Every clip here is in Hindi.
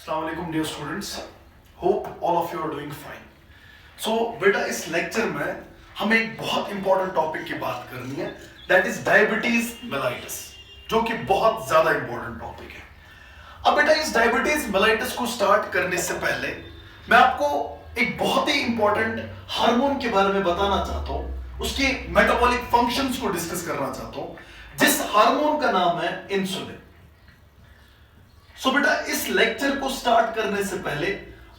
Assalamu alaikum dear students. Hope all of you are doing fine. So बेटा इस लेक्चर में हमें एक बहुत इंपॉर्टेंट टॉपिक की बात करनी है, दैट इज डायबिटीज मेलाइटिस, जो कि बहुत ज्यादा इंपॉर्टेंट टॉपिक है। अब बेटा इस डायबिटीज मेलाइटिस को स्टार्ट करने से पहले मैं आपको एक बहुत ही इंपॉर्टेंट हार्मोन के बारे में बताना चाहता हूं, उसके मेटाबॉलिक फंक्शंस को डिस्कस करना चाहता हूं, जिस हार्मोन का नाम है इंसुलिन। सो बेटा इस लेक्चर को स्टार्ट करने से पहले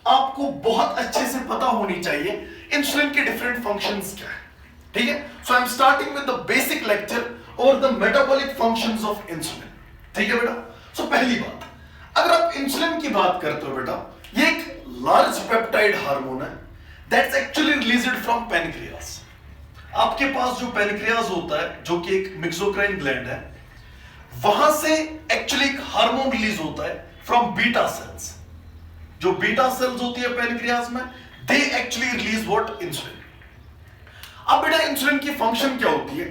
आपको बहुत अच्छे से पता होनी चाहिए इंसुलिन के डिफरेंट फंक्शंस क्या है, ठीक है। So I am starting with the basic lecture और the metabolic functions of insulin, ठीक है बेटा। सो पहली बात, अगर आप इंसुलिन की बात करते हो बेटा, ये एक लार्ज पेप्टाइड हार्मोन है that's actually released from pancreas. आपके पास जो पैनक्रियास होता है, जो कि एक मिक्सोक्राइन ग्लैंड है, वहां से एक्चुअली एक हार्मोन रिलीज होता है फ्रॉम बीटा सेल्स। जो बीटा सेल्स होती है पैनक्रियास में, they actually release what, insulin. अब बेटा इंसुलिन की फंक्शन क्या होती है?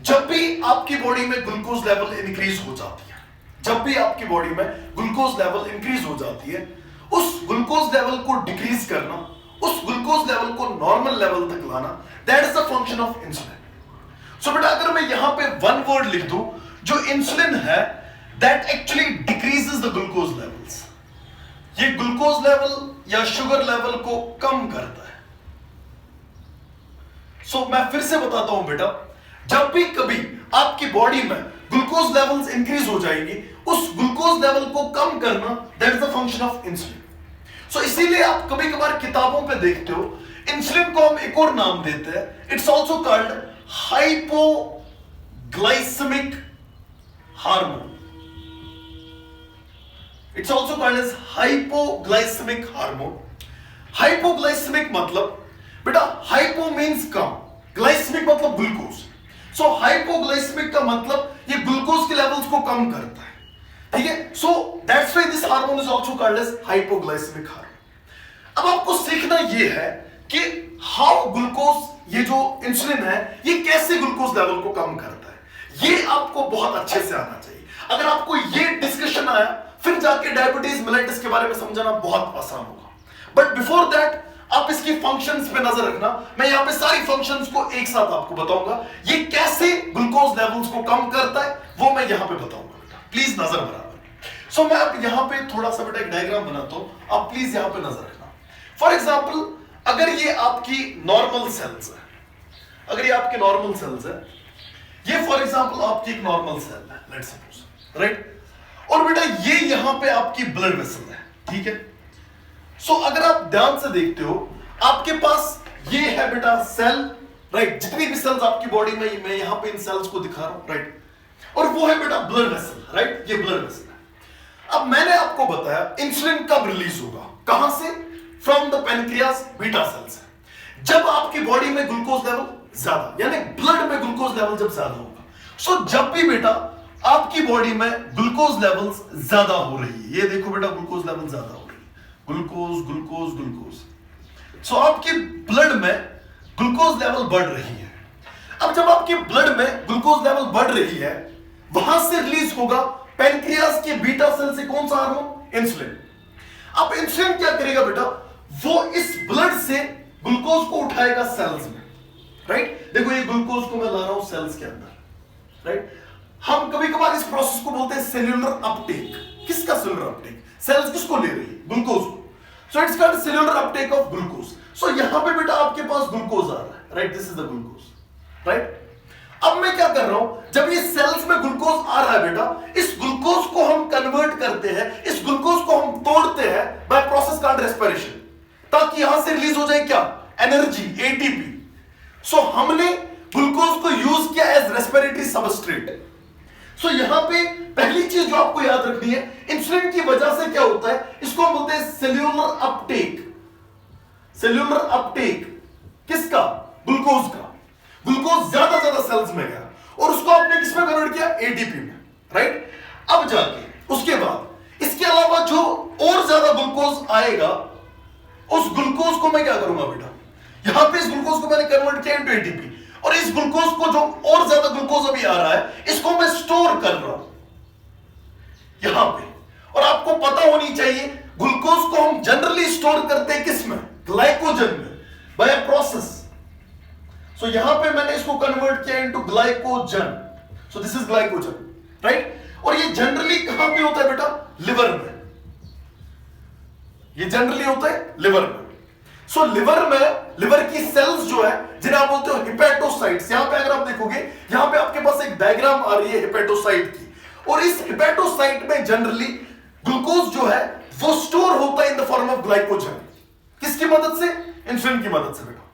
जब भी आपकी बॉडी में ग्लूकोज लेवल इंक्रीज हो जाती है, जब भी आपकी बॉडी में ग्लूकोज लेवल इंक्रीज हो जाती है, उस ग्लूकोज लेवल को डिक्रीज करना, उस ग्लूकोज लेवल को नॉर्मल लेवल तक लाना, that is the function of insulin. So बेटा अगर मैं यहां पे वन वर्ड लिख दूं, जो इंसुलिन है, that actually decreases the glucose levels. ये ग्लूकोज लेवल या शुगर लेवल को कम करता है। सो मैं फिर से बताता हूं बेटा, जब भी कभी आपकी बॉडी में ग्लूकोज लेवल्स इंक्रीज हो जाएंगे, उस ग्लूकोज लेवल को कम करना, that is the function of insulin. So इसीलिए आप कभी कभार किताबों पे देखते हो, इंसुलिन को हम एक और नाम देते हैं, it's also called hypoglycaemic hormone. It's also called as hypoglycemic hormone. Hypoglycemic मतलब बेटा, hypo means कम, glycemic मतलब ग्लूकोज। So hypoglycemic का मतलब ये ग्लूकोज के लेवल्स को कम करता है, ठीक है। So that's why this hormone is also called as hypoglycemic hormone. अब आपको सीखना ये है कि how ग्लूकोज, ये जो इंसुलिन है, ये कैसे ग्लूकोज लेवल को कम करता है, ये आपको बहुत अच्छे से आना चाहिए। अगर आपको ये डिस्कशन आया, फिर जाके डायबिटीज मेलाइटिस के बारे में समझना बहुत आसान होगा। बट बिफोर दैट आप इसकी फंक्शंस पे नजर रखना। मैं यहां पे सारी फंक्शंस को एक साथ आपको बताऊंगा, ये कैसे ग्लूकोज लेवल्स को कम करता है, वो मैं यहां पे बताऊंगा बेटा, प्लीज नजर बराबर। सो मैं अब यहां पे थोड़ा सा बेटा एक डायग्राम बनाता हूं, आप प्लीज यहां पे नजर रखना। फॉर एग्जाम्पल, अगर ये आपकी नॉर्मल सेल्स है, अगर ये आपकी नॉर्मल सेल्स है, ये फॉर एग्जाम्पल आपकी एक नॉर्मल सेल है, लेट्स सपोज, राइट। और बेटा ये यहां पे आपकी ब्लड वेसल है, ठीक है। सो अगर आप ध्यान से देखते हो, आपके पास ये है बेटा सेल, राइट। जितनी भी सेल्स आपकी बॉडी में, मैं यहां पे इन सेल्स को दिखा रहा हूं, राइट। और वो है बेटा ब्लड वेसल, राइट, ये ब्लड वेसल है। अब मैंने आपको बताया इंसुलिन कब रिलीज होगा, कहां से? From the pancreas beta cells. जब आपकी बॉडी में ग्लूकोज लेवल ज्यादा, यानी ब्लड में ग्लूकोज लेवल जब ज्यादा होगा। सो जब भी बेटा आपकी बॉडी में ग्लूकोज लेवल्स ज्यादा हो रही है, ये देखो बेटा ग्लूकोज लेवल ज्यादा हो रही है, ग्लूकोज ग्लूकोज ग्लूकोज। सो आपकी ब्लड में ग्लूकोज लेवल बढ़ रही है। अब जब आपके ब्लड में ग्लूकोज लेवल बढ़ रही है, वहां से रिलीज होगा पैनक्रियास के बीटा सेल से कौन सा हार्मोन? इंसुलिन। अब इंसुलिन क्या करेगा बेटा, वो इस ब्लड से ग्लूकोज को उठाएगा सेल्स में, राइट। देखो ये ग्लूकोज को मैं ला रहा हूं सेल्स के अंदर, राइट। हम कभी कभार इस प्रोसेस को बोलते हैं सेल्यूलर अपटेक। किसका सेल्यूलर अपटेक? सेल्स किसको ले रही है? ग्लूकोज को। So it's called cellular uptake of glucose. So यहां पे बेटा आपके पास ग्लूकोज आ रहा है, right, this is the glucose, right. अब मैं क्या कर रहा हूं, जब ये सेल्स में ग्लूकोज आ रहा है बेटा, इस ग्लूकोज को हम कन्वर्ट करते हैं, इस ग्लूकोज को हम तोड़ते हैं बाय प्रोसेस कॉल्ड रेस्पिरेशन, ताकि यहां से रिलीज हो जाए क्या? Energy, ATP. सो हमने ग्लूकोज को यूज किया एज रेस्पिरेटरी सबस्ट्रेट। सो यहां पे पहली चीज जो आपको याद रखनी है, इंसुलिन की वजह से क्या होता है, इसको हम बोलते हैं सेल्यूलर अपटेक। सेल्यूलर अपटेक किसका? ग्लूकोज का। ग्लूकोज ज्यादा सेल्स में गया और उसको आपने किसमें कन्वर्ट किया? एटीपी में, राइट। अब जाके उसके बाद इसके अलावा जो और ज्यादा ग्लूकोज आएगा, उस ग्लूकोज को मैं क्या करूंगा बेटा, यहां पे इस ग्लूकोज को मैंने कन्वर्ट किया इनटू एटीपी, और इस ग्लूकोज को जो और ज्यादा ग्लूकोज अभी आ रहा है, इसको मैं स्टोर कर रहा हूं यहां पे। और आपको पता होनी चाहिए ग्लूकोज को हम जनरली स्टोर करते हैं किस में? ग्लाइकोजन में, बाय प्रोसेस। सो यहां पे मैंने इसको कन्वर्ट किया into glycogen. So this is glycogen, right? और ये जनरली कहां पे होता है बेटा? लिवर में। ये जनरली होता है लिवर में। सो लिवर में, लिवर की सेल्स जो है जिन्हें आप बोलते हो हिपेटोसाइट्स, यहां पे अगर आप देखोगे, यहां पे आपके पास एक डायग्राम आ रही है हिपेटोसाइट की, और इस हिपेटोसाइट में जनरली ग्लूकोज जो है वो स्टोर होता है in the form of glycogen. किसकी मदद से? इंसुलिन की मदद से बेटा।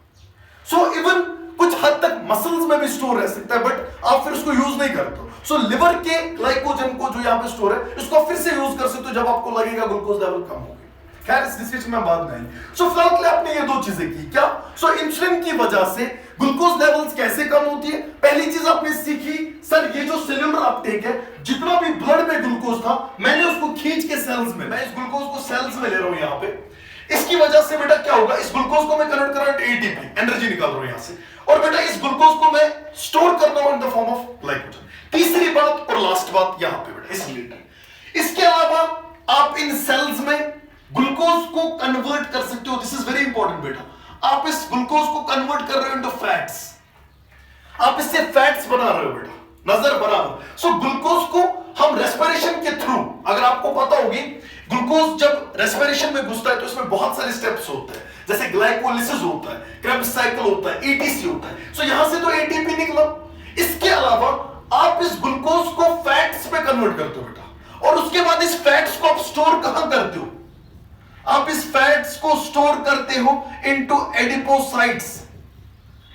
सो इवन कुछ हद तक मसल्स में भी स्टोर रह सकता है, बट आप फिर उसको यूज नहीं करते हो। सो लिवर के ग्लाइकोजन को जो यहां पे स्टोर है, इसको फिर से यूज कर सकते हो जब आपको लगेगा ग्लूकोज लेवल कम हो गया। खैर इस डिस्कशन में बाद में आएंगे। सो फिलहाल के लिए आपने ये दो चीजें की क्या? सो इंसुलिन की वजह से ग्लूकोज लेवल्स कैसे कम होती है? पहली चीज आपने सीखी, सर ये जो सेल्यूलर अपटेक है, जितना भी ब्लड में ग्लूकोज था मैंने उसको खींच के सेल्स में, मैं इस ग्लूकोज को सेल्स में ले रहा हूं यहां पे। इसकी वजह से बेटा क्या होगा? इस ग्लूकोज को मैं कन्वर्ट कर रहा हूं एटीपी, एनर्जी निकाल रहा हूं यहां से, और बेटा इस ग्लूकोज को मैं स्टोर कर रहा हूं in the form of glycogen. तीसरी बात और लास्ट बात यहां पे बेटा इस रिलेटेड, इसके अलावा आप इन सेल्स में ग्लूकोज को कन्वर्ट कर सकते हो। दिस इज वेरी इंपॉर्टेंट बेटा। आप इस ग्लूकोज को कन्वर्ट कर रहे हो इनटू फैट्स, आप इससे फैट्स बना रहे हो बेटा, नजर बराबर। सो ग्लूकोज को हम रेस्पिरेशन के थ्रू, अगर आपको पता होगी ग्लूकोज जब रेस्पिरेशन में घुसता है तो इसमें बहुत सारे स्टेप्स होते हैं, जैसे ग्लाइकोलिसिस होता है, क्रेब्स साइकिल होता है, ईटीसी होता है। सो यहां से तो एटीपी निकला, इसके अलावा आप इस ग्लूकोज को फैट्स पे कन्वर्ट करते हो बेटा, और उसके बाद इस फैट्स को आप स्टोर कहां करते हो? आप इस फैट्स को स्टोर करते हो into adipocytes,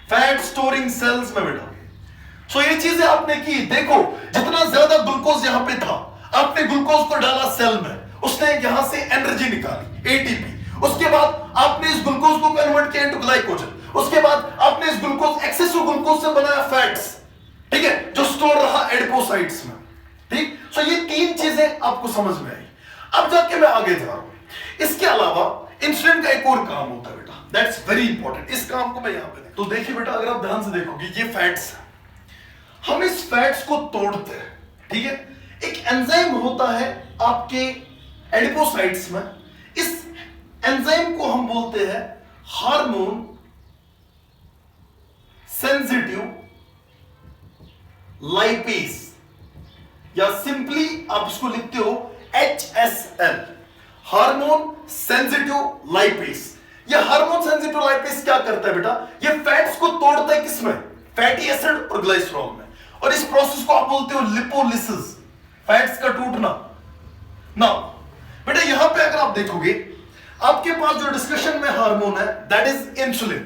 fat storing cells में बेटा। सो ये चीजें आपने की। देखो जितना ज्यादा ग्लूकोज यहां पे था, आपने ग्लूकोज को डाला सेल में, उसने यहां से एनर्जी निकाली एटीपी, उसके बाद आपने इस ग्लूकोज को कन्वर्ट किया इनटू ग्लाइकोजन, उसके बाद आपने इस ग्लूकोज, एक्सेसिव ग्लूकोज से बनाया फैट्स, ठीक है, जो स्टोर रहा एडिपोसाइट्स में, ठीक। सो ये तीन चीजें आपको समझ में आई। अब जाके मैं आगे जा रहा हूं। इसके अलावा इंसुलिन का एक और काम होता है बेटा, दैट्स वेरी इंपॉर्टेंट। इस काम को मैं यहां पे तो देखिए बेटा, अगर आप ध्यान से देखोगे ये फैट्स है, हम इस फैट्स को तोड़ते हैं, ठीक है। एक एंजाइम होता है आपके एडिपोसाइट्स में, इस एंजाइम को हम बोलते हैं हार्मोन सेंसिटिव लाइपेज, या सिंपली आप इसको लिखते हो HSL, हार्मोन सेंसिटिव लाइपेज। ये हार्मोन सेंसिटिव लाइपेज क्या करता है बेटा? ये फैट्स को तोड़ता है किसमें? फैटी एसिड और ग्लाइसरॉल में, और इस प्रोसेस को आप बोलते हो लिपोलिसिस, फैट्स का टूटना। ना बेटा यहां पे अगर आप देखोगे, आपके पास जो डिस्कशन में हार्मोन है दैट इज इंसुलिन।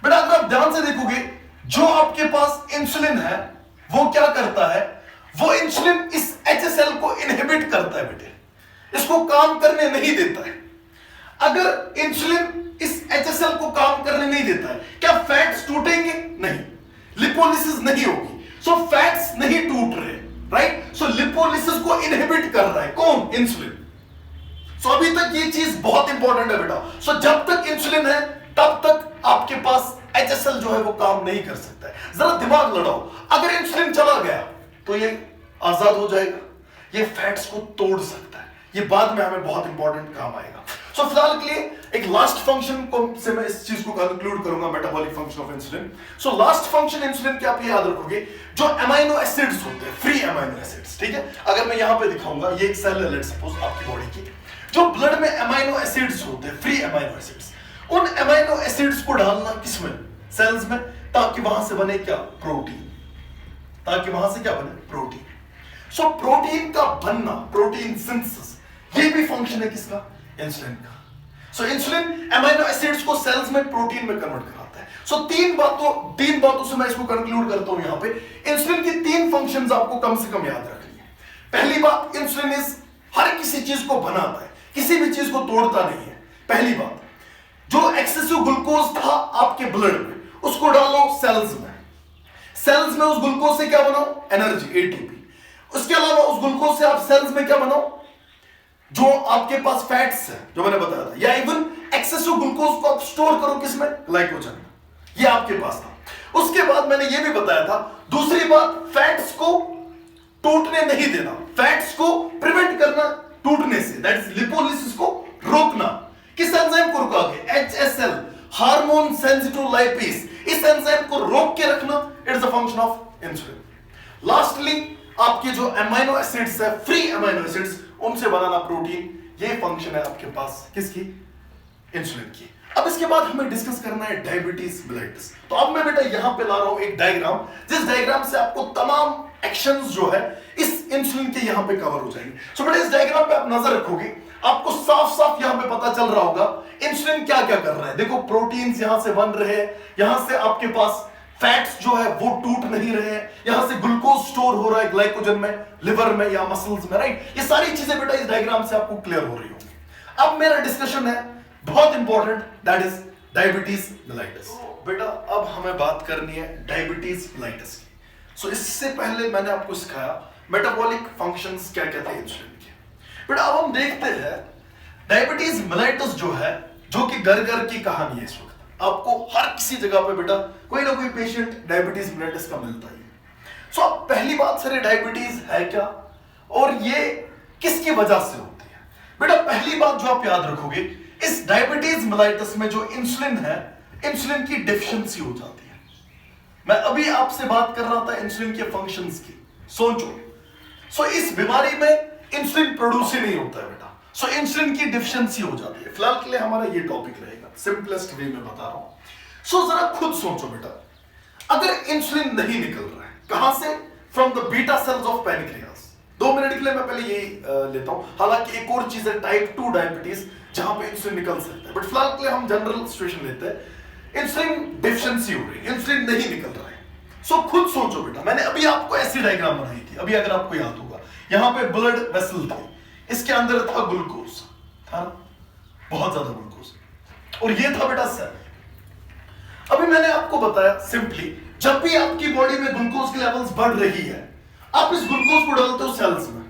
बेटा अगर आप ध्यान से देखोगे, जो आपके पास इंसुलिन है वो क्या करता है? वो इंसुलिन इस HSL को इनहिबिट करता है बेटे, इसको काम करने नहीं देता है। अगर इंसुलिन इस HSL को काम करने नहीं देता है, क्या फैट्स टूटेंगे? नहीं, लिपोलिसिस नहीं होगी। सो फैट्स नहीं टूट रहे, राइट। सो लिपोलिसिस को इनहिबिट कर रहा है कौन? इंसुलिन। सो अभी तक ये चीज बहुत इंपॉर्टेंट है बेटा। सो जब तक इंसुलिन है तब तक आपके पास HSL जो है वो काम नहीं कर सकता है। जरा दिमाग लड़ाओ, अगर इंसुलिन चला गया तो ये आजाद हो जाएगा, ये फैट्स को तोड़ सकता है। ये बाद में हमें बहुत इंपॉर्टेंट काम आएगा। सो फिलहाल के लिए एक लास्ट फंक्शन को से मैं इस चीज को कंक्लूड करूंगा, metabolic function of insulin. So last function insulin के आप ये याद रखोगे, जो अमाइनो एसिड्स होते हैं, फ्री अमाइनो एसिड्स, ठीक है। अगर मैं यहां पे दिखाऊंगा, ये एक सेल है लेट्स सपोज आपकी बॉडी की, जो ब्लड में अमाइनो एसिड्स होते हैं, फ्री अमाइनो एसिड्स, उन अमाइनो एसिड्स को डालना किसमें? सेल्स में, ताकि वहां से बने क्या? प्रोटीन, ताकि वहां से क्या बने? प्रोटीन। सो प्रोटीन का बनना, प्रोटीन सिंथेसिस, ये भी फंक्शन है किसका? इंसुलिन का। सो इंसुलिन अमीनो एसिड्स को सेल्स में प्रोटीन में कन्वर्ट कराता है। सो तीन बातों से मैं इसको कंक्लूड करता हूं। यहां पे इंसुलिन की तीन फंक्शंस आपको कम से कम याद रखनी है। पहली बात, इंसुलिन इज हर किसी चीज को बनाता है, किसी भी चीज को तोड़ता नहीं है। पहली बात, जो एक्सेसिव ग्लूकोज था आपके ब्लड में, उसको डालो सेल्स में, सेल्स में उस ग्लूकोज से क्या बनाओ? Energy, ATP. उसके अलावा उस ग्लूकोज से आप सेल्स में क्या बनाओ? जो आपके पास फैट्स है, जो मैंने बताया था, या इवन एक्सेसिव ग्लूकोज को आप स्टोर करो किसमें? ग्लाइकोजन। ये आपके पास था। उसके बाद मैंने ये भी बताया था, दूसरी बात, फैट्स को टूटने नहीं देना, फैट्स को प्रिवेंट करना टूटने से, दैट इज लिपोलिसिस को एसिड्स है, फ्री अमीनो एसिड्स, उनसे बनाना प्रोटीन, ये फंक्शन है आपके पास किसकी, इंसुलिन की। अब इसके बाद हमें डिस्कस करना है डायबिटीज मेलिटस। तो अब मैं बेटा यहां पे ला रहा हूं एक डायग्राम, जिस डायग्राम से आपको तमाम एक्शंस जो है इस इंसुलिन के यहां पे कवर हो जाएंगे। सो बेटा इस डायग्राम पे आप नजर रखोगे, आपको साफ साफ यहां पे पता चल रहा होगा इंसुलिन क्या क्या कर रहा है। देखो प्रोटीन्स यहां से बन रहे हैं, यहां से आपके पास फैट्स जो है वो टूट नहीं रहे हैं, यहां से ग्लूकोज स्टोर हो रहा है ग्लाइकोजन में, लिवर में या मसल्स में, राइट। ये सारी चीजें बेटा इस डायग्राम से आपको क्लियर हो रही होंगी। अब मेरा डिस्कशन है बहुत important, that is diabetes mellitus. बेटा अब हमें बात करनी है डायबिटीज मेलिटस की। सो इससे पहले मैंने आपको सिखाया मेटाबॉलिक फंक्शंस क्या क्या थे इंसुलिन के। बेटा अब हम देखते हैं डायबिटीज मेलिटस जो है, जो कि घर घर की कहानी है इस वक्त। आपको हर किसी जगह पे बेटा कोई ना कोई पेशेंट डायबिटीज मेलिटस का मिलता ही है। सो अब पहली बात सर डायबिटीज है क्या और ये किसकी वजह से होती है। बेटा पहली बात जो आप याद रखोगे, इस डायबिटीज मेलिटस में जो इंसुलिन है, इंसुलिन की डेफिशिएंसी हो जाती है। मैं अभी आपसे बात कर रहा था इंसुलिन के फंक्शंस की, सोचो। सो इस बीमारी में इंसुलिन प्रोड्यूस ही नहीं होता है बेटा, सो इंसुलिन की डेफिशिएंसी हो जाती है। फिलहाल के लिए हमारा ये टॉपिक रहेगा, सिंपलेस्ट वे में बता रहा हूं। सो जरा खुद सोचो बेटा, अगर इंसुलिन नहीं निकल रहा है कहां से, from the beta cells of pancreas. 2 minute के लिए मैं पहले यही लेता हूं, हालांकि एक और चीज है टाइप 2 डायबिटीज जहां पे इंसुलिन निकल सकता है, बट फिलहाल के लिए हम जनरल सिचुएशन लेते हैं। इंसुलिन डेफिशिएंसी हो रही है, इंसुलिन नहीं निकल रहा है। सो खुद सोचो बेटा, मैंने अभी आपको ऐसी डायग्राम बनाई थी, अभी अगर आपको याद होगा, यहां पे ब्लड वेसल थे, इसके अंदर था ग्लूकोज, था बहुत ज्यादा ग्लूकोज, और ये था बेटा सेल। अभी मैंने आपको बताया सिंपली, जब भी आपकी बॉडी में ग्लूकोज की लेवल्स बढ़ रही है, आप इस ग्लूकोज को डालते हो सेल्स में,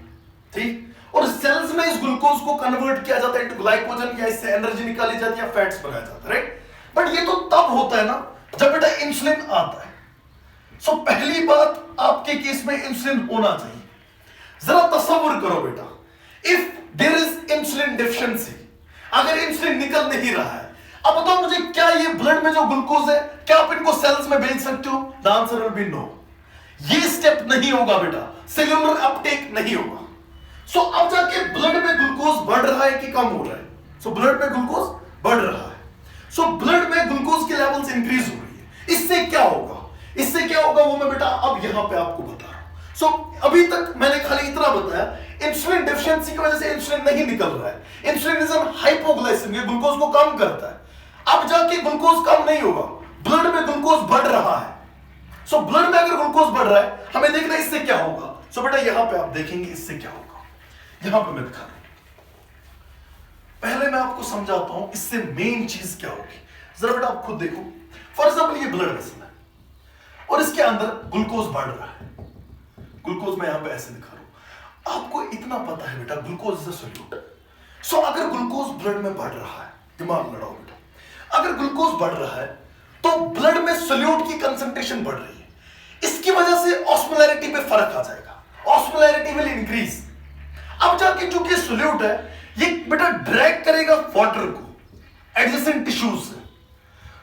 ठीक, और सेल्स में इस ग्लूकोज को कन्वर्ट किया जाता है इनटू ग्लाइकोजन, या इससे एनर्जी निकाली जाती है या फैट्स बनाया जाता है, राइट। बट ये तो तब होता है ना जब बेटा इंसुलिन आता है। सो पहली बात आपके केस में इंसुलिन होना चाहिए। जरा तसव्वुर करो बेटा, if there is insulin deficiency, अगर इंसुलिन निकल नहीं रहा है, अब बताओ मुझे, क्या ये ब्लड में जो ग्लूकोज है, क्या आप इनको सेल्स में भेज सकते हो? The answer will be no. ये स्टेप नहीं होगा बेटा, सेल्यूलर अपटेक नहीं होगा। सो अब जाके ब्लड में ग्लूकोज बढ़ रहा है कि कम हो रहा है? सो ब्लड में ग्लूकोज बढ़ रहा है। सो ब्लड में ग्लूकोज की लेवल्स इंक्रीज हो रही है। इससे क्या होगा, इससे क्या होगा वो मैं बेटा अब यहां पे आपको बता रहा हूं। सो अभी तक मैंने खाली इतना बताया, इंसुलिन डेफिशिएंसी की वजह से इंसुलिन नहीं निकल रहा है। Insulin is an hypoglycaemic, glucose को कम करता है। अब जाके ग्लूकोज कम नहीं होगा, ब्लड में ग्लूकोज बढ़ रहा है। सो ब्लड में अगर ग्लूकोज बढ़ रहा है, हमें देखना है इससे क्या होगा। सो बेटा यहां पे आप देखेंगे इससे क्या होगा, यहां पे मैं दिखा रहा हूं। पहले मैं आपको समझाता हूं इससे मेन चीज क्या होगी। जरा बेटा आप खुद देखो, फॉर एग्जाम्पल ये ब्लड वेसल है और इसके अंदर ग्लूकोज बढ़ रहा है। ग्लूकोज मैं यहां पे ऐसे दिखा रहा हूं। आपको इतना पता है बेटा ग्लूकोज इज अ सॉल्यूट। सो अगर ग्लूकोज ब्लड में बढ़ रहा है, दिमाग लड़ाओ बेटा, अगर ग्लूकोज बढ़ रहा है तो ब्लड में सॉल्यूट की कंसंट्रेशन बढ़ रही है। इसकी वजह से ऑस्मोलैरिटी पे फर्क आ जाएगा, ऑस्मोलैरिटी विल इंक्रीज। अब जाके चूंकि सॉल्यूट है, ये बेटा ड्रैग करेगा वाटर को एडजेसेंट टिश्यूज से।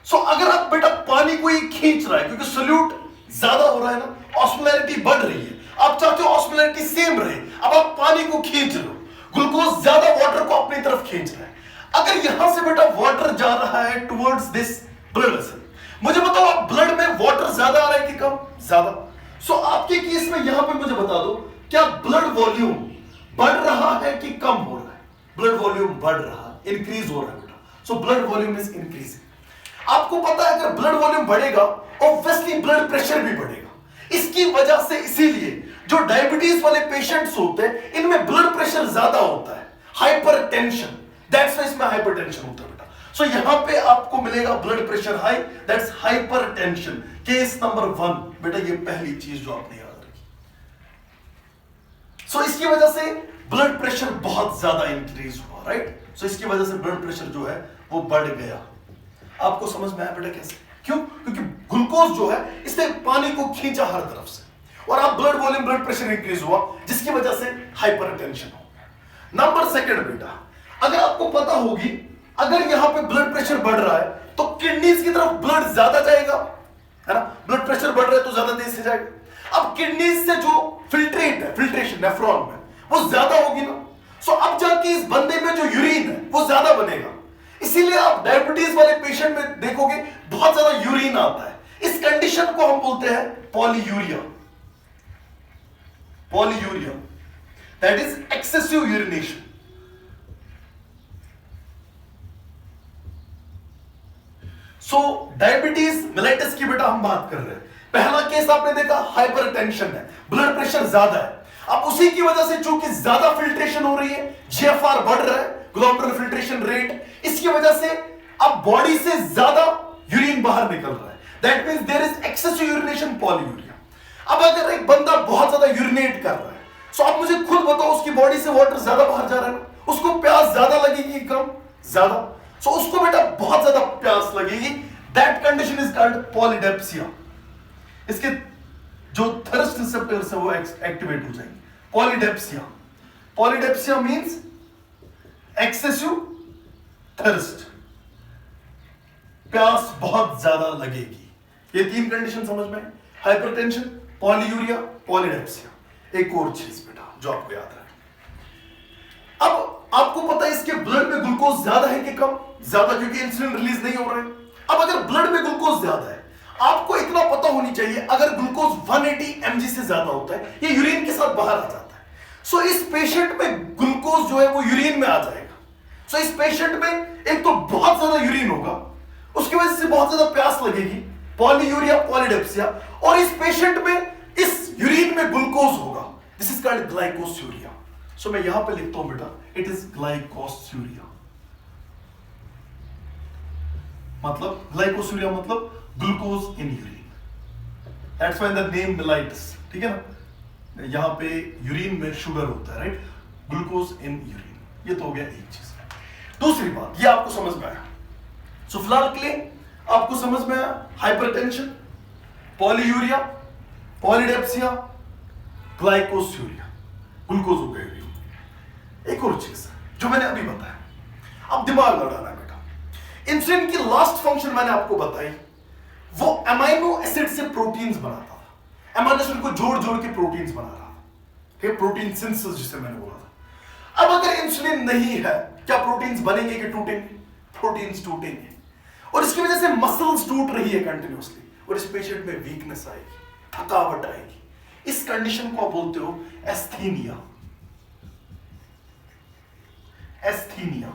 सो अगर आप बेटा पानी को ही खींच रहा है, क्योंकि सॉल्यूट ज्यादा हो रहा है ना, ऑस्मोलैरिटी बढ़ रही है, आप चाहते हो ऑस्मोलैरिटी सेम रहे, अब आप पानी को खींच रहे हो, ग्लूकोज ज्यादा वाटर को अपनी तरफ खींच रहा है। अगर यहां से बेटा वाटर जा रहा है टुवर्ड्स दिस ब्लड वेसल, मुझे बताओ आप ब्लड में वाटर ज्यादा आ रहा है कि कम? ज्यादा। सो आपके केस में यहां पे मुझे बता दो, क्या ब्लड वॉल्यूम बढ़ रहा है कि कम हो रहा है? ब्लड वॉल्यूम बढ़ रहा है, इंक्रीज हो रहा है बेटा। So blood volume is increasing. आपको पता है अगर ब्लड वॉल्यूम बढ़ेगा, ऑब्वियसली ब्लड प्रेशर भी बढ़ेगा। इसकी वजह से इसीलिए जो डायबिटीज वाले पेशेंट्स होते हैं, इनमें ब्लड प्रेशर ज्यादा होता है, हाइपरटेंशन, दैट्स व्हाई इसमें हाइपरटेंशन होता है बेटा। सो यहां पे आपको मिलेगा blood pressure high, that's hypertension. Case number 1 बेटा, ये पहली चीज जो आपने याद रखी। सो इसकी वजह से ब्लड प्रेशर बहुत ज्यादा इंक्रीज हुआ, राइट। सो इसकी वजह से ब्लड प्रेशर जो है वो बढ़ गया। आपको समझ में आया बेटा कैसे? क्यों? क्योंकि ग्लूकोज जो है इसने पानी को खींचा हर तरफ से, और अब blood volume, blood pressure increase हुआ, जिसकी वजह से हाइपरटेंशन हो गया। नंबर 2 बेटा, अगर आपको पता होगी, अगर यहां पे ब्लड प्रेशर बढ़ रहा है तो किडनीज की तरफ ब्लड ज्यादा जाएगा, है ना। ब्लड प्रेशर बढ़ रहा है तो ज्यादा तेज से जाएगा। अब किडनीज से जो फिल्ट्रेशन नेफ्रॉन में वो ज्यादा होगी ना, सो अब जाके इस बंदे में जो यूरिन है वो ज्यादा बनेगा। इसीलिए आप डायबिटीज वाले पेशेंट में देखोगे बहुत ज्यादा यूरिन आता है। इस कंडीशन को हम बोलते हैं polyuria. Polyuria that is excessive urination. So diabetes mellitus की बेटा हम बात कर रहे हैं। पहला केस आपने देखा हाइपरटेंशन है, ब्लड प्रेशर ज्यादा है। अब उसी की वजह से चूंकि ज्यादा फिल्ट्रेशन हो रही है, जीएफआर बढ़ रहा है, ग्लोमेरुलर फिल्ट्रेशन रेट, इसकी वजह से अब बॉडी से ज्यादा यूरिन बाहर निकल रहा है। That means there is excessive urination, polyuria. अब अगर एक बंदा बहुत ज्यादा यूरिनेट कर रहा है, सो आप मुझे खुद बताओ उसकी बॉडी से वाटर ज्यादा बाहर जा रहा है, उसको प्यास ज्यादा लगेगी कम ज्यादा? सो उसको बेटा बहुत ज्यादा प्यास लगेगी। That condition is called polydipsia. इसके जो थर्स्ट रिसेप्टर्स है वो एक्टिवेट हो जाएंगे। Polydipsia, polydipsia means excessive thirst, प्यास बहुत ज्यादा लगेगी। ये तीन कंडीशन समझ में, हाइपरटेंशन, पॉलीयूरिया, पॉलीडेप्सिया। एक और चीज बेटा जो आपको याद रहे, अब आपको पता है इसके ब्लड में ग्लूकोज ज्यादा है कि कम? ज्यादा, क्योंकि इंसुलिन रिलीज नहीं हो रहा है। अब अगर ब्लड में ग्लूकोज ज्यादा है, आपको इतना पता होनी चाहिए, अगर ग्लूकोज 180 mg से ज्यादा होता है, ये यूरिन के साथ बाहर आ जाता है। सो इस पेशेंट में ग्लूकोज जो है वो यूरिन में आ जाएगा। सो इस पेशेंट में एक तो बहुत ज्यादा यूरिन होगा, उसकी वजह से बहुत ज्यादा प्यास लगेगी, पॉलीयूरिया, पॉलीडेप्सिया। और इस पेशेंट में इस यूरिन में ग्लूकोज होगा, दिस इज कॉल्ड ग्लाइकोस्यूरिया। सो मैं यहां पे लिखता हूं बेटा, इट इज ग्लाइकोस्यूरिया। मतलब ग्लाइकोस्यूरिया मतलब glucose in urine, that's why the name mellitus. ठीक है ना, यहां पे यूरिन में शुगर होता है, राइट? Glucose in urine. ये तो हो गया एक चीज। दूसरी बात, ये आपको समझ में आया? सो फिलहाल के लिए आपको समझ में आया हाइपरटेंशन, पॉलीयूरिया, पॉलीडेप्सिया, ग्लाइकोस्यूरिया, ग्लूकोज हो गया यूरिन। एक और चीज जो मैंने अभी बताया, अब दिमाग लड़ाना है बेटा। इंसुलिन की लास्ट फंक्शन मैंने आपको बताई, वो अमाइनो एसिड से प्रोटीन्स बनाता था। अमाइनो एसिड को जोड़ जोड़ के प्रोटीन्स बना रहा था, प्रोटीन सिंथेसिस जिसे मैंने बोला था। अब अगर इंसुलिन नहीं है, क्या प्रोटीन्स बनेंगे कि टूटेंगे? प्रोटीन्स टूटेंगे, और इसकी वजह से मसल्स टूट रही है कंटिन्यूअसली, और इस पेशेंट में वीकनेस आएगी, थकावट आएगी। इस कंडीशन को आप बोलते हो एस्थीनिया। एस्थीनिया,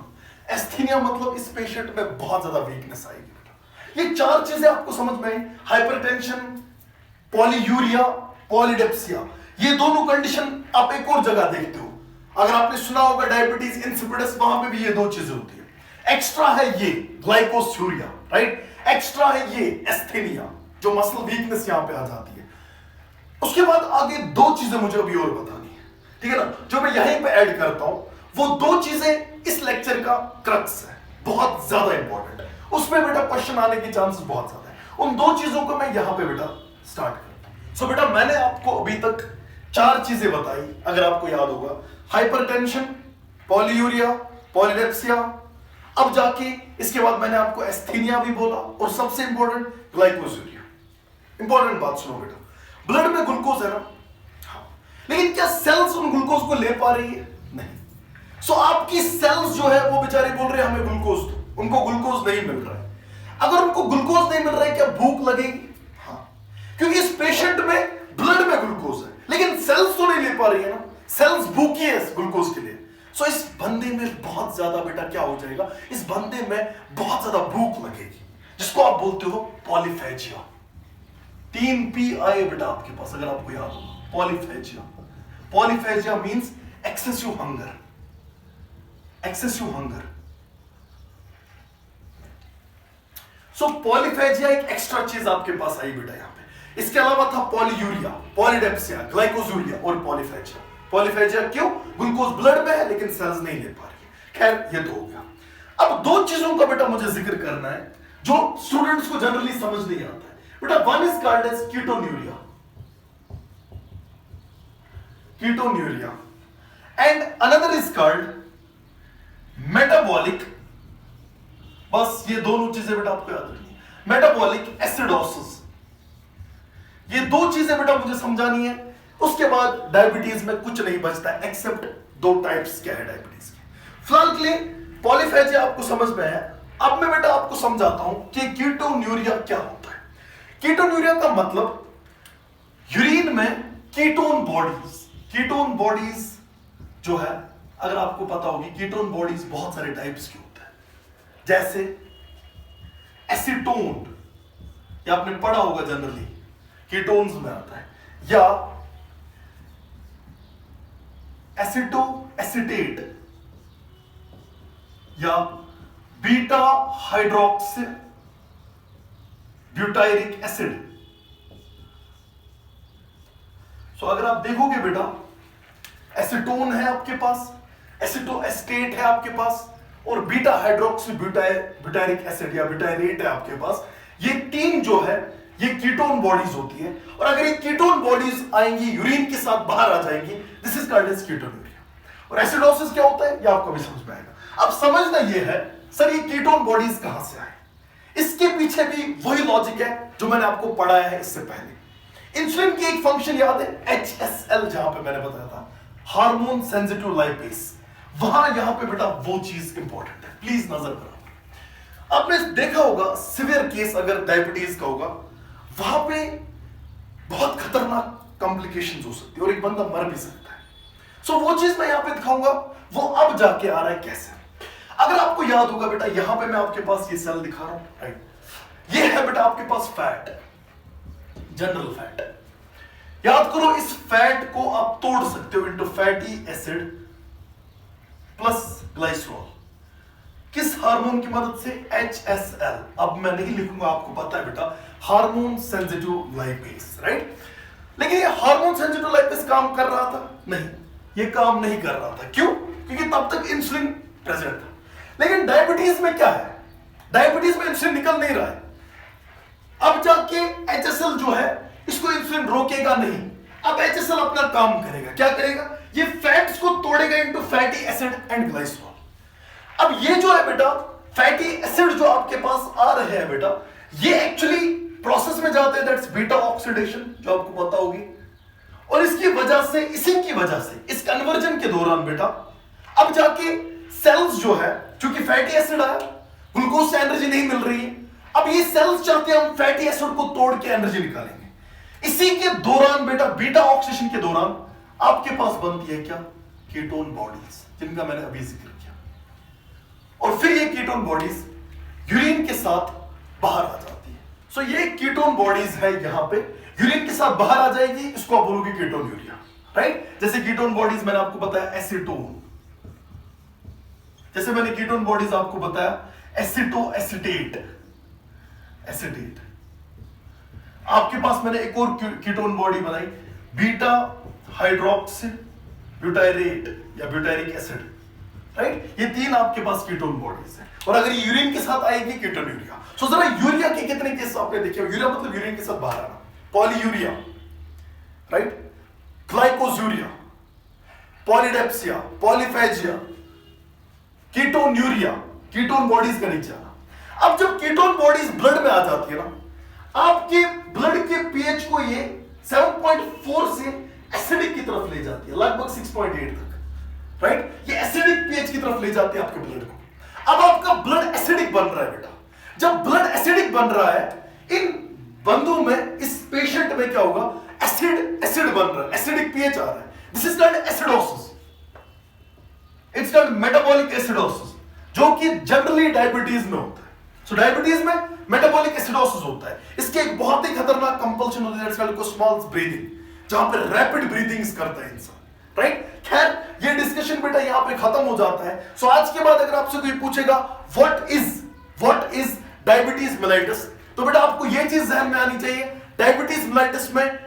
एस्थीनिया मतलब इस पेशेंट में बहुत ज्यादा वीकनेस आएगी। ये चार चीजें आपको समझ में आई, हाइपरटेंशन, पॉलीयूरिया, पॉलीडेप्सिया। ये दोनों कंडीशन आप एक और जगह देखते हो, अगर आपने सुना होगा डायबिटीज इंसिपिडस, वहां पे भी ये दो चीजें होती है। एक्स्ट्रा है ये ग्लाइकोस्यूरिया, राइट? एक्स्ट्रा है ये एस्थीनिया, जो मसल वीकनेस यहां पे आ जाती है। उसके बाद आगे दो चीजें मुझे अभी और बतानी है, ठीक है ना, जो मैं यहीं पे ऐड करता हूं। वो दो चीजें इस लेक्चर का क्रक्स है, बहुत ज्यादा इंपॉर्टेंट है, उसमें बेटा क्वेश्चन आने की चांसेस बहुत ज्यादा है। उन दो चीजों को मैं यहां पे बेटा स्टार्ट करता हूं। सो बेटा मैंने आपको अभी तक चार चीजें बताई, अगर आपको याद होगा, हाइपरटेंशन, पॉलीयूरिया, पॉलीडेप्सिया। अब जाके इसके बाद मैंने आपको एस्थीनिया भी बोला, और सबसे इंपॉर्टेंट ग्लाइकोस्यूरिया। इंपॉर्टेंट बात सुनो बेटा, ब्लड में ग्लूकोज है ना, हाँ, लेकिन क्या सेल्स उन ग्लूकोज को ले पा रही है? नहीं। सो आपकी सेल्स जो है वो बेचारे बोल रहे हैं हमें ग्लूकोज दो, उनको ग्लूकोज नहीं मिल रहा है। अगर उनको ग्लूकोज नहीं मिल रहा है, क्या भूख लगेगी? हाँ, क्योंकि इस पेशेंट में ब्लड में ग्लूकोज है, लेकिन सेल्स तो नहीं ले पा रही है ना, सेल्स भूखी है ग्लूकोज के लिए। सो इस बंदे में बहुत ज्यादा बेटा क्या हो जाएगा, इस बंदे में बहुत ज्यादा भूख लगेगी, जिसको आप बोलते हो पॉलीफेजिया। 3 P आए बेटा आपके पास, अगर आपको याद हो, polyphagia. Polyphagia means excessive hunger, excessive hunger. So polyphagia एक एक्स्ट्रा चीज आपके पास आई बेटा यहां पे। इसके अलावा था पॉलीयूरिया, पॉलीडेप्सिया, ग्लाइकोस्यूरिया और पॉलीफेजिया। पॉलीफेजिया क्यों? ग्लूकोज ब्लड में है लेकिन सेल्स नहीं ले पा रही। खैर ये तो हो गया। अब दो चीजों का बेटा मुझे जिक्र करना है जो स्टूडेंट्स को जनरली समझ नहीं आता है बेटा। One is called as ketonuria, ketonuria, and another is called metabolic. बस ये दोनों चीजें बेटा आपको याद रखनी है। मेटाबॉलिक एसिडोसिस, ये दो चीजें बेटा मुझे समझानी है, उसके बाद डायबिटीज में कुछ नहीं बचता एक्सेप्ट दो टाइप्स क्या है डायबिटीज के। फिलहाल के लिए पॉलीफेजिया आपको समझ में है। अब मैं बेटा आपको समझाता हूं कि कीटोन्यूरिया क्या होता है। कीटोन्यूरिया का मतलब यूरिन में कीटोन बॉडीज जो है, अगर आपको पता होगी कीटोन बॉडीज बहुत सारे टाइप्स के होते हैं, जैसे एसीटोन, या आपने पढ़ा होगा जनरली कीटोन्स में आता है, या एसिटो एसिटेट, या बीटा हाइड्रोक्सी ब्यूटायरिक एसिड। सो अगर आप देखोगे बेटा, एसीटोन है आपके पास, एसिटो एस्टेट है आपके पास, और बीटा हाइड्रोक्सी ब्यूटायरिक एसिड या ब्यूटायरेट है आपके पास। ये तीन जो है ये कीटोन बॉडीज होती है, और अगर ये कीटोन बॉडीज आएंगी यूरिन के साथ बाहर आ जाएंगी, this is called as ketonuria. और एसिडोसिस क्या होता है ये आपको भी समझ में आएगा। अब समझना ये है सर ये कीटोन बॉडीज कहां से आए, इसके पीछे भी वही लॉजिक है जो मैंने आपको पढ़ाया है इससे पहले। इंसुलिन की एक फंक्शन याद है HSL, जहां पे मैंने बताया था हार्मोन सेंसिटिव लाइपेज, वहां यहां पे बेटा वो चीज इंपॉर्टेंट है, प्लीज नजर करो। आपने देखा होगा सिवियर केस अगर डायबिटीज का होगा, वहां पे बहुत खतरनाक कॉम्प्लिकेशंस हो सकती है और एक बंदा मर भी सकता है। सो वो चीज मैं यहां पे दिखाऊंगा, वो अब जाके आ रहा है कैसे। अगर आपको याद होगा बेटा, यहां पे मैं आपके पास ये सेल दिखा रहा हूं, राइट, ये है बेटा आपके पास फैट, जनरल फैट। याद करो इस फैट को आप तोड़ सकते हो into fatty acid plus glycerol, किस हार्मोन की मदद से, HSL। अब मैं नहीं लिखूंगा, आपको पता है बेटा हार्मोन सेंसिटिव लाइपेज, राइट। लेकिन ये हार्मोन सेंसिटिव लाइपेज काम कर रहा था? नहीं, ये काम नहीं कर रहा था। क्यों? क्योंकि तब तक इंसुलिन प्रेजेंट था। लेकिन डायबिटीज में क्या है, डायबिटीज में इंसुलिन निकल नहीं रहा है। अब जाके HSL जो है इसको इंसुलिन रोकेगा नहीं, अब HSL अपना काम करेगा। क्या करेगा? ये फैट्स को तोड़ेगा into fatty acid and glycerol. अब ये जो है बेटा फैटी एसिड जो आपके पास आ रहे हैं बेटा, ये एक्चुअली प्रोसेस में जाते हैं, दैट्स बीटा ऑक्सीडेशन, जो आपको पता होगी। और इसकी वजह से, इसी की वजह से इस कन्वर्जन के दौरान बेटा अब जाके सेल्स जो है, चूंकि फैटी एसिड आया, ग्लूकोज से एनर्जी नहीं मिल रही है, अब ये सेल्स चाहते हैं हम फैटी एसिड को तोड़ के एनर्जी निकालेंगे। इसी के दौरान बेटा बीटा ऑक्सीडेशन के दौरान आपके पास बनती है क्या, कीटोन बॉडीज, जिनका मैंने अभी जिक्र किया। और फिर ये कीटोन बॉडीज यूरिन के साथ बाहर आ जाती है। सो ये कीटोन बॉडीज है, यहां पे यूरिन के साथ बाहर आ जाएगी, इसको आप बोलोगे कीटोन्यूरिया, राइट। जैसे कीटोन बॉडीज मैंने आपको बताया एसीटोन, जैसे मैंने कीटोन बॉडीज आपको बताया एसिटो एसिटेट, एसिटेट। आपके पास मैंने एक और कीटोन बॉडी बनाई बीटा हाइड्रोक्सी ब्यूटायरेट या ब्यूटायरिक एसिड, राइट। ये तीन आपके पास कीटोन बॉडीज हैं, और अगर ये यूरिन के साथ आएगी कीटोन्यूरिया। सो जरा यूरिया के कितने केस आपने देखे? यूरिया मतलब यूरिन के साथ बाहर आना, polyuria, right, glycosuria, polydipsia, polyphagia, ketonuria, ketone bodies का नीचे आना। अब जब कीटोन बॉडीज ब्लड में आ जाती है ना, आपके ब्लड के पीएच को ये 7.4 से एसिडिक की तरफ ले जाती है, लगभग 6.8 तक, राइट। ये एसिडिक पीएच की तरफ ले जाती है आपके ब्लड को। अब आपका ब्लड एसिडिक बन रहा है बेटा। जब ब्लड एसिडिक बन रहा है, इन बंदों में, इस पेशेंट में क्या होगा, एसिड बन रहा है, एसिडिक पीएच आ रहा है। This is called acidosis, it's called metabolic acidosis, जो कि जनरली डायबिटीज में होता है। सो डायबिटीज में मेटाबॉलिक एसिडोसिस होता है। इसके एक बहुत ही खतरनाक कंपल्शन होती है, दैट्स कॉल्ड कोस्मॉल्स ब्रीदिंग, जहां पे रैपिड ब्रीदिंग्स करता है इंसान, राइट। खैर ये डिस्कशन बेटा यहां पे खत्म हो जाता है। सो आज के बाद अगर आपसे कोई पूछेगा व्हाट इज डायबिटीज मेलाइटस, तो बेटा आपको ये चीज ध्यान में आनी चाहिए, डायबिटीज मेलाइटस में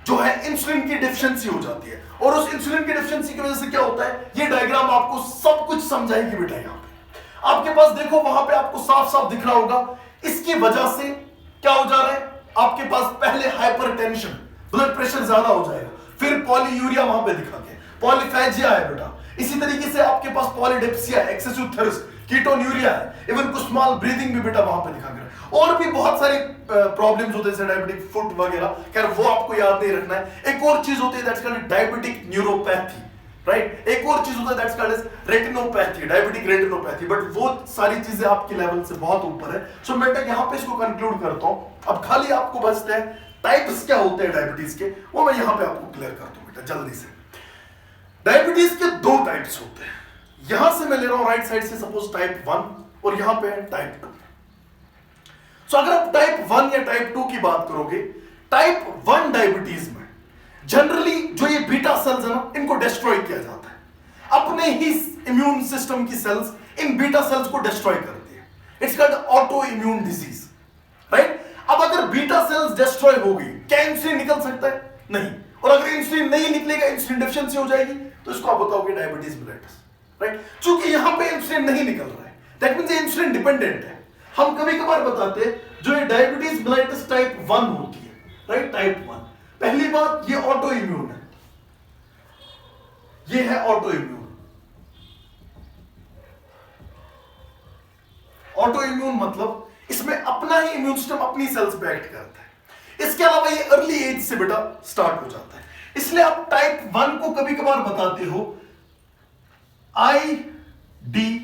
जो है इंसुलिन की डिफिशिएंसी हो जाती है, और उस इंसुलिन की डिफिशिएंसी की वजह से क्या होता है, ये डायग्राम आपको सब कुछ समझाएगी बेटा। यहां पे आपके पास देखो, वहां पे आपको साफ साफ दिख रहा होगा, इसकी वजह से क्या हो जा रहा है, आपके पास पहले हाइपरटेंशन, ब्लड प्रेशर ज्यादा हो जाएगा, फिर पॉलीयूरिया वहां पे दिखा के, पॉलीफेजिया है बेटा, इसी तरीके से आपके पास पॉलीडिप्सिया, एक्सेसिव थर्स्ट, कीटोन्यूरिया है, इवन कुछ स्मॉल ब्रीदिंग भी बेटा वहां पे दिखा गया। और भी बहुत सारे प्रॉब्लम्स होते हैं डायबिटिक फुट वगैरह, खैर वो आपको याद नहीं रखना है। एक और चीज होती है that's called diabetic neuropathy, right. एक और चीज होता है that's called retinopathy, diabetic retinopathy, but वो सारी चीजें आपके लेवल से बहुत ऊपर है। सो मैं यहां पे इसको कंक्लूड करता हूं। अब खाली आपको बचते हैं टाइप्स क्या होते हैं डायबिटीज के, वो मैं यहां पे आपको क्लियर कर दूं बेटा जल्दी से। डायबिटीज के दो टाइप्स होते हैं। यहां से मैं ले रहा हूं राइट साइड से सपोज टाइप 1 और यहां पे है टाइप 2। सो अगर आप टाइप 1 या टाइप 2 की बात करोगे, टाइप 1 डायबिटीज में जनरली जो ये बीटा सेल्स है ना, इनको डिस्ट्रॉय किया जाता है। अपने ही इम्यून सिस्टम की सेल्स इन बीटा सेल्स को डिस्ट्रॉय करती है। It's called auto immune disease, right. अब अगर बीटा सेल्स डिस्ट्रॉय हो गई, क्या इंसुलिन निकल सकता है? नहीं। और अगर इंसुलिन नहीं निकलेगा, इंसुलिन डेफिशिएंसी हो जाएगी, तो इसको आप बताओगे डायबिटीज मेलिटस, राइट। चूंकि यहां पे इंसुलिन नहीं निकल रहा है, दैट मींस ये इंसुलिन डिपेंडेंट है। हम कभी कभार बताते हैं जो ये डायबिटीज मेलिटस टाइप 1 होती है, राइट, टाइप 1, पहली बात ये ऑटो इम्यून है, ये है ऑटो इम्यून। ऑटो इम्यून मतलब इसमें अपना ही इम्यून सिस्टम अपनी सेल्स पे एक्ट करता है। इसके अलावा ये अर्ली एज से बेटा स्टार्ट हो जाता है, इसलिए आप टाइप 1 को कभी कभार बताते हो IDDM,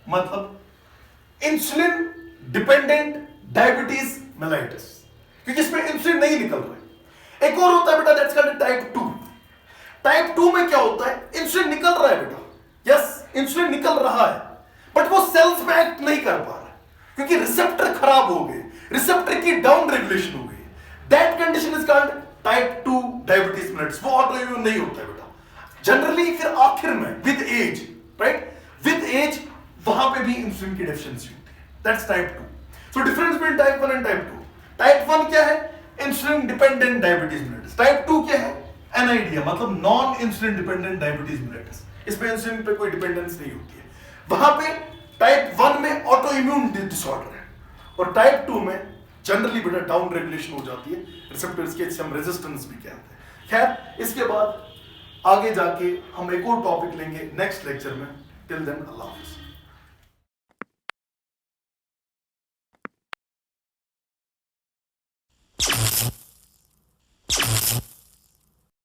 मतलब इंसुलिन डिपेंडेंट डायबिटीज मेलाइटिस, क्योंकि इसमें इंसुलिन नहीं निकल रहा है। एक और होता है बेटा दैट्स कॉल्ड टाइप 2। टाइप 2 में क्या होता है, इंसुलिन निकल रहा है बेटा, यस इंसुलिन निकल रहा है, बट वो सेल्स में एक्ट नहीं कर पा रहा है क्योंकि रिसेप्टर खराब हो गए, रिसेप्टर की डाउन रेगुलेशन हो गई। That condition is called type 2 diabetes mellitus. वो ऑटो इम्यून नहीं होता है बेटा जनरली, फिर आखिर में with age, right, with age वहां पे भी इंसुलिन की डेफिशिएंसी होती है, that's type 2। So difference between type 1 and type 2, type 1 क्या है, insulin dependent diabetes mellitus. Type 2 क्या है, एनआईडी, मतलब non insulin dependent diabetes mellitus. इसमें इंसुलिन पे कोई डिपेंडेंस नहीं होती है। वहां पे टाइप 1 में ऑटो इम्यून डिसऑर्डर है, और टाइप 2 में जनरली बेटा डाउन रेगुलेशन हो जाती है रिसेप्टर्स के, हम रेजिस्टेंस भी कहते हैं। खैर इसके बाद आगे जाके हम एक और टॉपिक लेंगे नेक्स्ट लेक्चर में। टिल देन अल्लाह हाफिज़।